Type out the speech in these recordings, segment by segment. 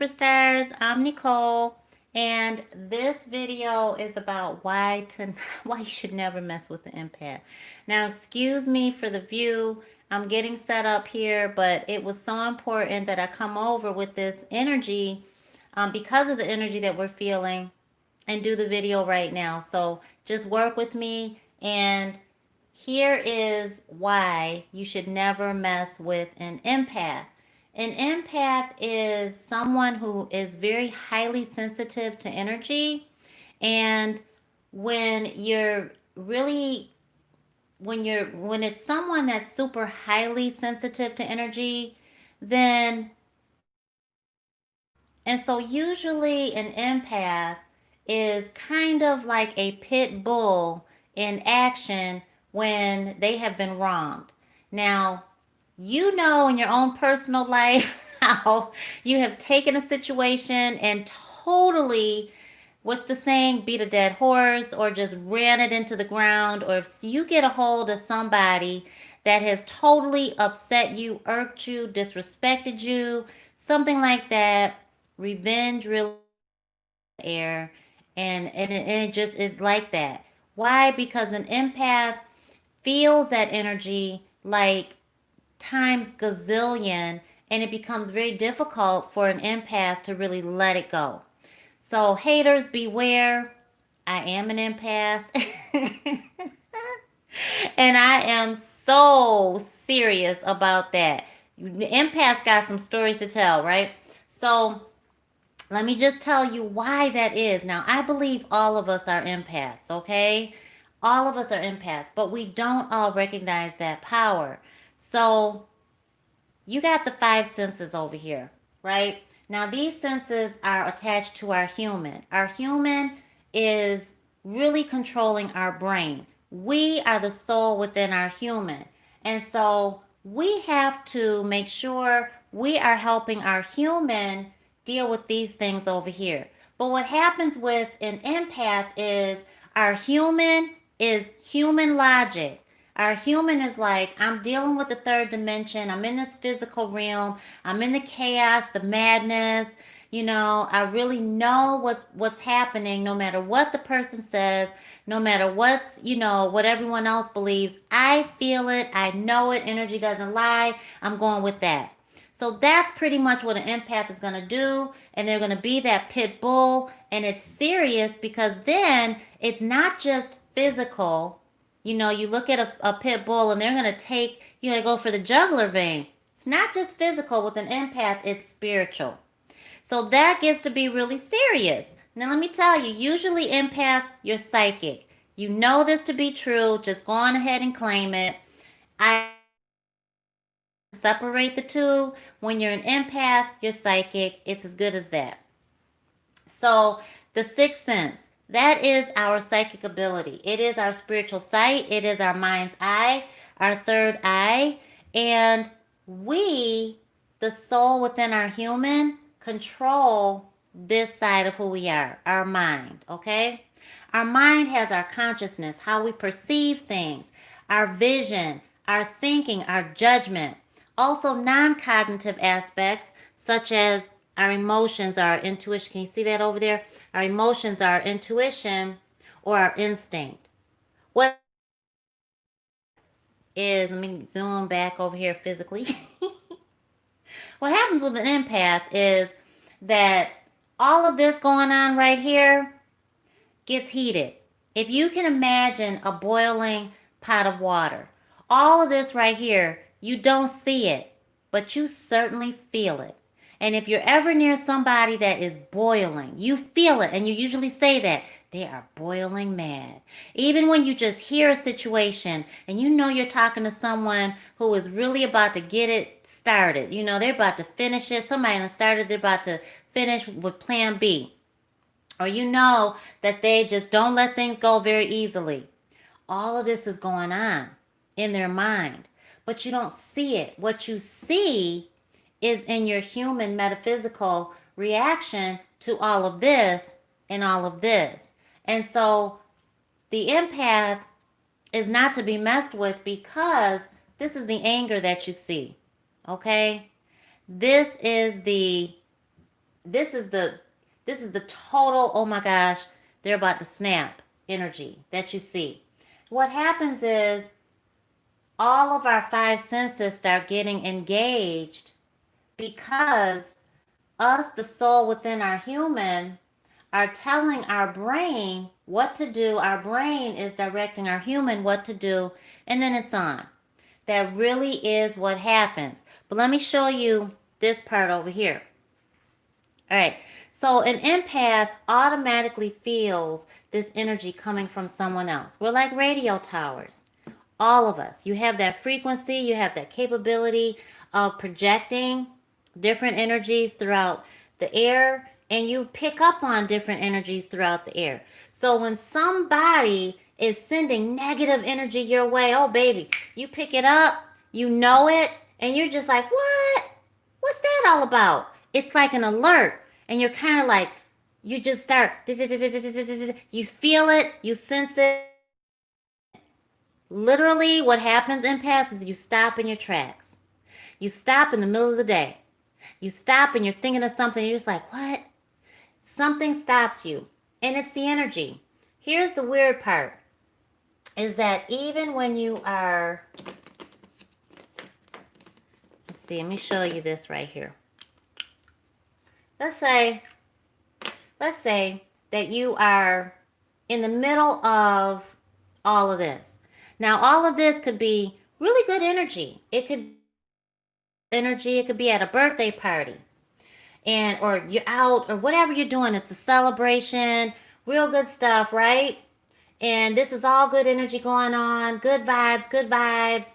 Superstars, I'm Nicole, and this video is about why you should never mess with the empath. Now, excuse me for the view. I'm getting set up here, but it was so important that I come over with this energy because of the energy that we're feeling and do the video right now. So just work with me, and here is why you should never mess with an empath. An empath is someone who is very highly sensitive to energy. And when you're really when it's someone that's super highly sensitive to energy, then and so usually an empath is kind of like a pit bull in action when they have been wronged. Now, you know in your own personal life how you have taken a situation and totally, what's the saying, beat a dead horse or just ran it into the ground. Or if you get a hold of somebody that has totally upset you, irked you, disrespected you, something like that, revenge really air, and it just is like that. Why? Because an empath feels that energy like times gazillion, and it becomes very difficult for an empath to really let it go. So haters beware. I am an empath. And I am so serious about that. Empaths got some stories to tell, right? So let me just tell you why that is. Now, I believe all of us are empaths, okay? All of us are empaths, but we don't all recognize that power. So, you got the five senses over here, right? Now, these senses are attached to our human. Our human is really controlling our brain. We are the soul within our human. And so we have to make sure we are helping our human deal with these things over here. But what happens with an empath is our human is human logic. Our human is like, I'm dealing with the third dimension. I'm in this physical realm. I'm in the chaos, the madness. I really know what's happening no matter what the person says, no matter what everyone else believes. I feel it. I know it. Energy doesn't lie. I'm going with that. So that's pretty much what an empath is going to do. And they're going to be that pit bull. And it's serious because then it's not just physical. You look at a pit bull and they're going to go for the jugular vein. It's not just physical with an empath, it's spiritual. So that gets to be really serious. Now, let me tell you, usually empaths, you're psychic. You know this to be true. Just go on ahead and claim it. I separate the two. When you're an empath, you're psychic. It's as good as that. So, the sixth sense, that is our psychic ability. It is our spiritual sight. It is our mind's eye, our third eye. And we, the soul within our human, control this side of who we are, our mind, okay? Our mind has our consciousness, how we perceive things, our vision, our thinking, our judgment. Also, non cognitive aspects such as our emotions, our intuition. Can you see that over there? Our emotions, our intuition, or our instinct. What is, let me zoom back over here physically. What happens with an empath is that all of this going on right here gets heated. If you can imagine a boiling pot of water, all of this right here, you don't see it, but you certainly feel it. And if you're ever near somebody that is boiling, you feel it, and you usually say that they are boiling mad. Even when you just hear a situation and you're talking to someone who is really about to get it started, they're about to finish it. Somebody that started, they're about to finish with plan B. Or that they just don't let things go very easily. All of this is going on in their mind, but you don't see it. What you see is in your human metaphysical reaction to all of this and all of this. And so the empath is not to be messed with because this is the anger that you see. Okay? This is the this is the total, oh my gosh, they're about to snap energy that you see. What happens is all of our five senses start getting engaged because us, the soul within our human, are telling our brain what to do. Our brain is directing our human what to do, and then it's on. That really is what happens. But let me show you this part over here. All right. So an empath automatically feels this energy coming from someone else. We're like radio towers. All of us. You have that frequency, you have that capability of projecting different energies throughout the air, and you pick up on different energies throughout the air. So when somebody is sending negative energy your way, oh baby, you pick it up, you know it, and you're just like, what? What's that all about? It's like an alert, and you're kind of like, you just start, you feel it, you sense it. Literally, what happens in empaths is you stop in your tracks. You stop in the middle of the day. You stop and you're thinking of something. You're just like, what? Something stops you. And it's the energy. Here's the weird part. Is that even when you are... Let's see. Let me show you this right here. Let's say that you are in the middle of all of this. Now, all of this could be really good energy. It could be at a birthday party, and or you're out or whatever you're doing. It's a celebration, real good stuff, right? And this is all good energy going on, good vibes.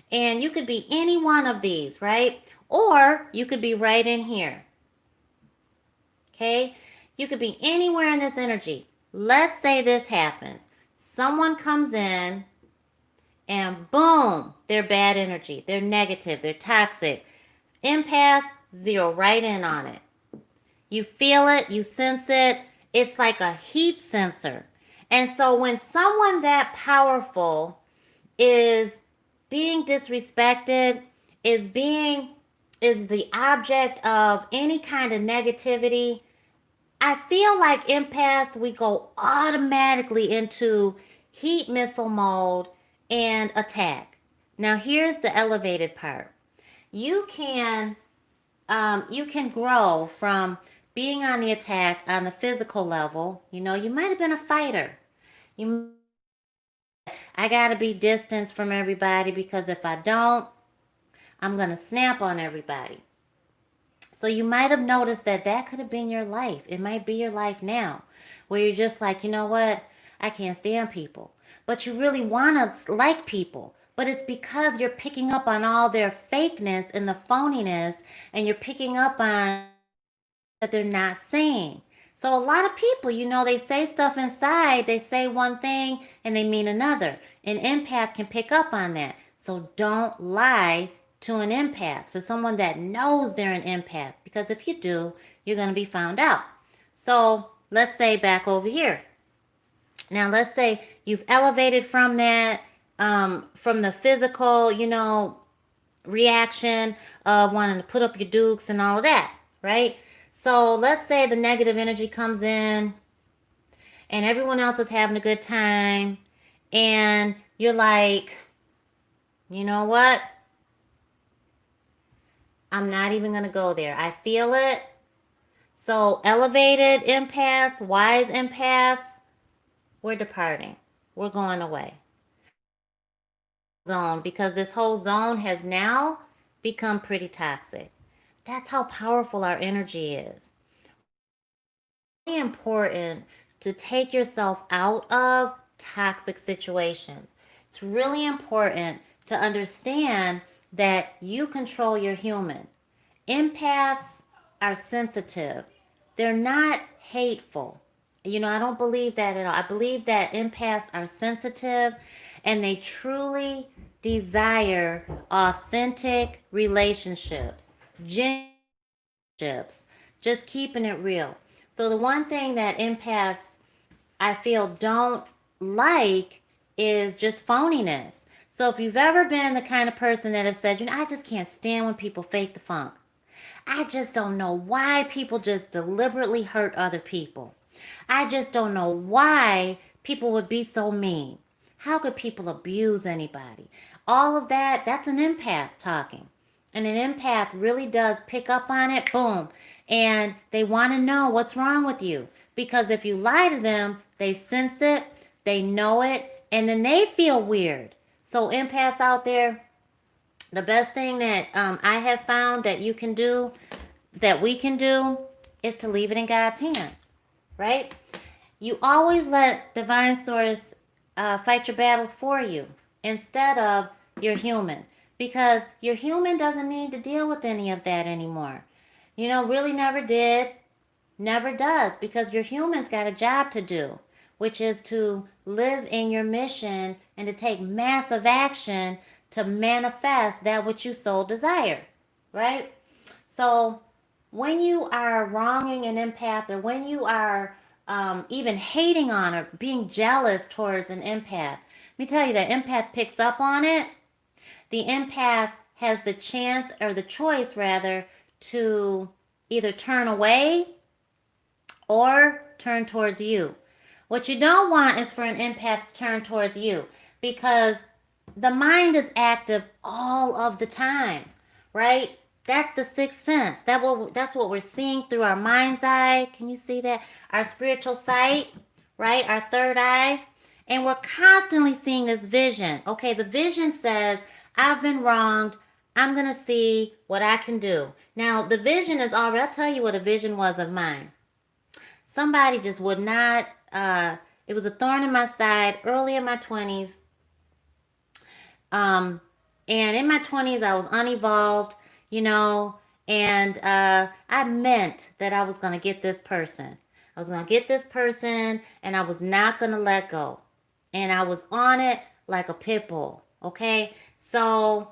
And you could be any one of these, right? Or you could be right in here. Okay? You could be anywhere in this energy. Let's say this happens. Someone comes in and boom, they're bad energy. They're negative. They're toxic. Empaths, zero right in on it. You feel it. You sense it. It's like a heat sensor. And so when someone that powerful is being disrespected, is the object of any kind of negativity, I feel like empaths, we go automatically into heat missile mode and attack. Now here's the elevated part. You can grow from being on the attack on the physical level. You know, you might have been a fighter. I gotta be distanced from everybody because if I don't, I'm gonna snap on everybody. So you might have noticed that could have been your life. It might be your life now, where you're just like, you know what? I can't stand people. But you really want to like people. But it's because you're picking up on all their fakeness and the phoniness, and you're picking up on that they're not saying. So a lot of people, you know, they say stuff inside. They say one thing and they mean another. An empath can pick up on that. So don't lie to an empath, to someone that knows they're an empath. Because if you do, you're going to be found out. So let's say back over here. Now let's say you've elevated from that, from the physical, you know, reaction of wanting to put up your dukes and all of that, right? So let's say the negative energy comes in and everyone else is having a good time and you're like, you know what? I'm not even going to go there. I feel it. So elevated empaths, wise empaths, we're departing. We're going away. Zone, because this whole zone has now become pretty toxic. That's how powerful our energy is. It's really important to take yourself out of toxic situations. It's really important to understand that you control your human. Empaths are sensitive. They're not hateful. You know, I don't believe that at all. I believe that empaths are sensitive and they truly desire authentic relationships, genuine relationships, just keeping it real. So the one thing that empaths, I feel, don't like is just phoniness. So if you've ever been the kind of person that have said, you know, I just can't stand when people fake the funk. I just don't know why people just deliberately hurt other people. I just don't know why people would be so mean. How could people abuse anybody? All of that, that's an empath talking. And an empath really does pick up on it, boom. And they want to know what's wrong with you. Because if you lie to them, they sense it, they know it, and then they feel weird. So, empaths out there, the best thing that I have found that you can do, that we can do, is to leave it in God's hands, right? You always let divine source fight your battles for you instead of your human, because your human doesn't need to deal with any of that anymore. You know, really never did, never does, because your human's got a job to do, which is to live in your mission and to take massive action to manifest that which you so desire, right? So when you are wronging an empath, or when you are even hating on or being jealous towards an empath, let me tell you that empath picks up on it. The empath has the chance, or the choice rather, to either turn away or turn towards you. What you don't want is for an empath to turn towards you, because the mind is active all of the time, right? That's the sixth sense. That's what we're seeing through our mind's eye. Can you see that? Our spiritual sight, right? Our third eye. And we're constantly seeing this vision. Okay, the vision says, I've been wronged. I'm going to see what I can do. Now, the vision is already, I'll tell you what a vision was of mine. Somebody just would not, it was a thorn in my side early in my 20s. And in my 20s, I was unevolved, you know, and I meant that I was going to get this person. I was going to get this person, and I was not going to let go. And I was on it like a pit bull, okay? So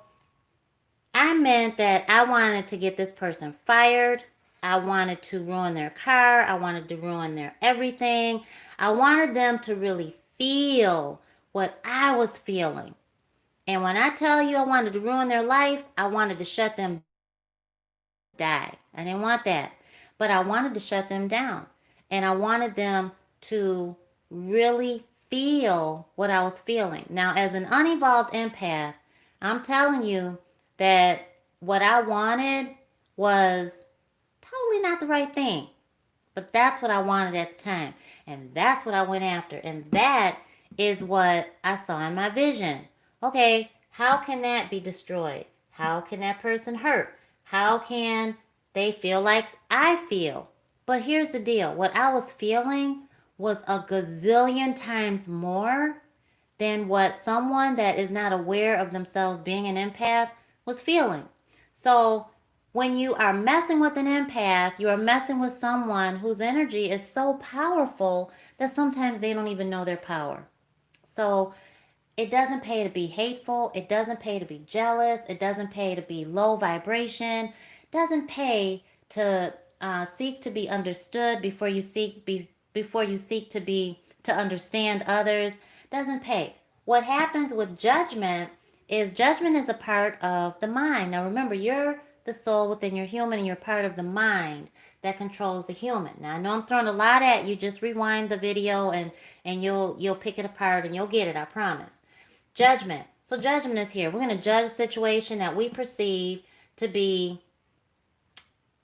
I meant that I wanted to get this person fired. I wanted to ruin their car. I wanted to ruin their everything. I wanted them to really feel what I was feeling. And when I tell you I wanted to ruin their life, I wanted to shut them down. I didn't want them to die. I didn't want that. But I wanted to shut them down. And I wanted them to really feel what I was feeling. Now, as an unevolved empath, I'm telling you that what I wanted was totally not the right thing. But that's what I wanted at the time. And that's what I went after. And that is what I saw in my vision. Okay, how can that be destroyed? How can that person hurt? How can they feel like I feel? But here's the deal. What I was feeling was a gazillion times more than what someone that is not aware of themselves being an empath was feeling. So when you are messing with an empath, you are messing with someone whose energy is so powerful that sometimes they don't even know their power. So it doesn't pay to be hateful. It doesn't pay to be jealous. It doesn't pay to be low vibration. It doesn't pay to seek to be understood before you seek to understand others. It doesn't pay. What happens with judgment is a part of the mind. Now remember, you're the soul within your human, and you're part of the mind that controls the human. Now I know I'm throwing a lot at you. Just rewind the video and you'll pick it apart and you'll get it. I promise. Judgment. So judgment is here. We're going to judge a situation that we perceive to be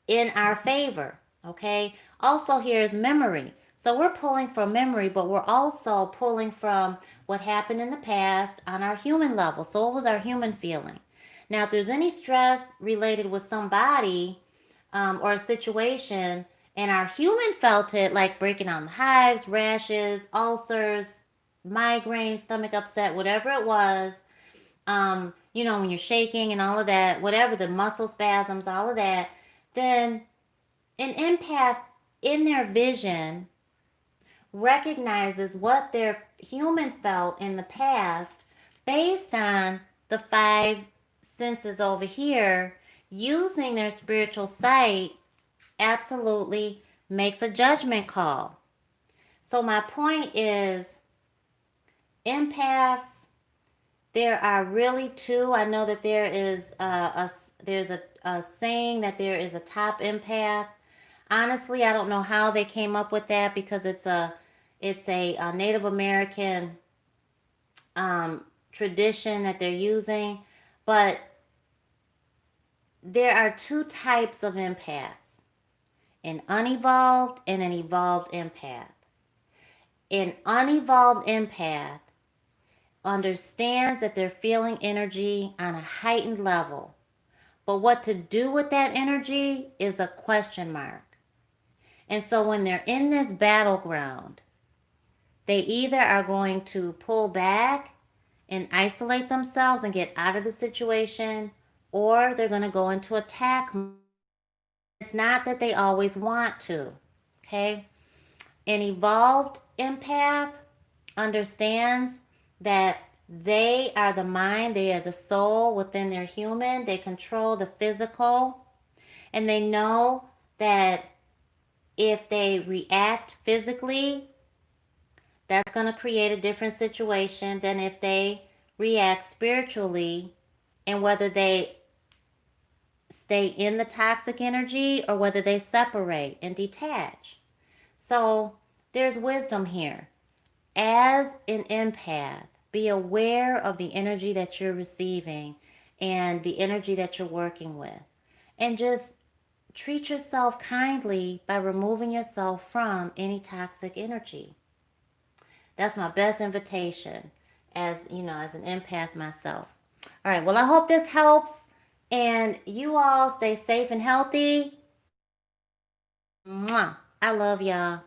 in our favor. Okay. Also, here is memory. So we're pulling from memory, but we're also pulling from what happened in the past on our human level. So what was our human feeling? Now, if there's any stress related with somebody or a situation, and our human felt it, like breaking out in hives, rashes, ulcers, migraine, stomach upset, whatever it was, when you're shaking and all of that, whatever, the muscle spasms, all of that, then an empath in their vision recognizes what their human felt in the past based on the five senses over here, using their spiritual sight, absolutely makes a judgment call. So my point is, empaths, there are really two. I know that there is there's saying that there is a top empath. Honestly, I don't know how they came up with that because it's a Native American tradition that they're using. But there are two types of empaths: an unevolved and an evolved empath. An unevolved empath understands that they're feeling energy on a heightened level. But what to do with that energy is a question mark. And so when they're in this battleground, they either are going to pull back and isolate themselves and get out of the situation, or they're going to go into attack. It's not that they always want to, okay? An evolved empath understands that they are the mind, they are the soul within their human. They control the physical, and they know that if they react physically, that's going to create a different situation than if they react spiritually, and whether they stay in the toxic energy or whether they separate and detach. So there's wisdom here. As an empath, be aware of the energy that you're receiving and the energy that you're working with. And just treat yourself kindly by removing yourself from any toxic energy. That's my best invitation as, as an empath myself. All right, well, I hope this helps. And you all stay safe and healthy. Mwah. I love y'all.